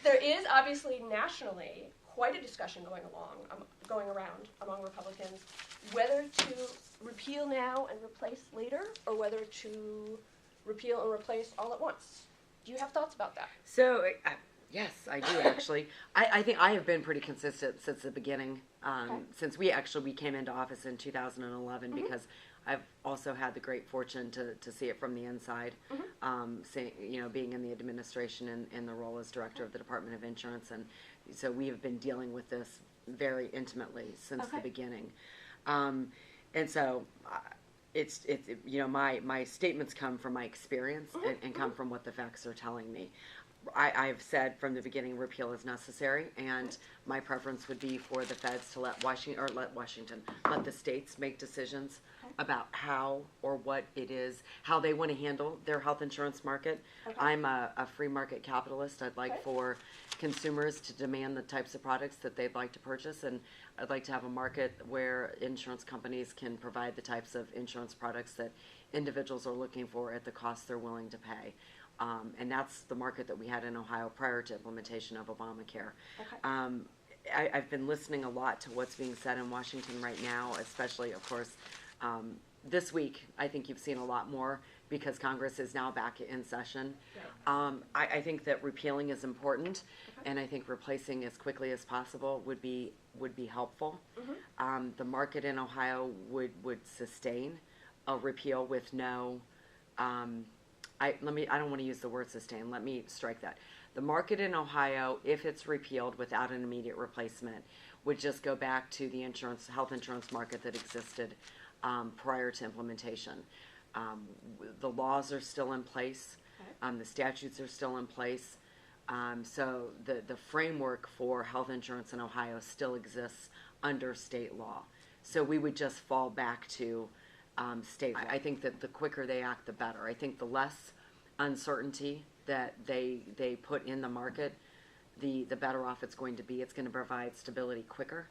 there is obviously nationally quite a discussion going around among Republicans, whether to repeal now and replace later, or whether to repeal and replace all at once. Do you have thoughts about that? So, yes, I do actually. I think I have been pretty consistent since the beginning, since we came into office in 2011, because I've also had the great fortune to see it from the inside, being in the administration and the role as director of the Department of Insurance, and so we have been dealing with this very intimately since the beginning, and so. It's my statements come from my experience and come from what the facts are telling me. I've said from the beginning repeal is necessary, and my preference would be for the feds to let the states make decisions about how or what it is, how they want to handle their health insurance market. I'm a free market capitalist. I'd like for consumers to demand the types of products that they'd like to purchase, and I'd like to have a market where insurance companies can provide the types of insurance products that individuals are looking for at the cost they're willing to pay. And that's the market that we had in Ohio prior to implementation of Obamacare. I've been listening a lot to what's being said in Washington right now, especially, of course, this week. I think you've seen a lot more because Congress is now back in session. I think that repealing is important, and I think replacing as quickly as possible would be helpful. The market in Ohio would sustain a repeal with no. I don't want to use the word sustain. Let me strike that. The market in Ohio, if it's repealed without an immediate replacement, would just go back to the health insurance market that existed prior to implementation. The laws are still in place. The statutes are still in place. So the framework for health insurance in Ohio still exists under state law. So we would just fall back to state. I think that the quicker they act, the better. I think the less uncertainty that they put in the market, the better off it's going to be. It's going to provide stability quicker.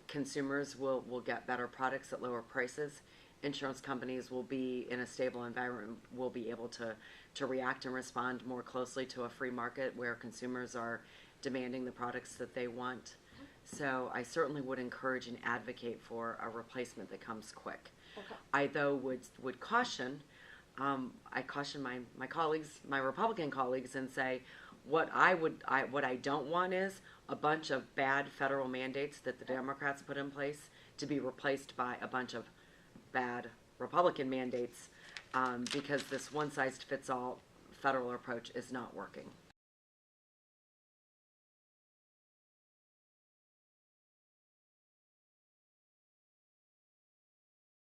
Consumers will get better products at lower prices. Insurance companies will be in a stable environment, will be able to react and respond more closely to a free market where consumers are demanding the products that they want. So I certainly would encourage and advocate for a replacement that comes quick. I, though, would caution, I caution my colleagues, my Republican colleagues, and say what I don't want is a bunch of bad federal mandates that the Democrats put in place to be replaced by a bunch of bad Republican mandates, because this one-size-fits-all federal approach is not working.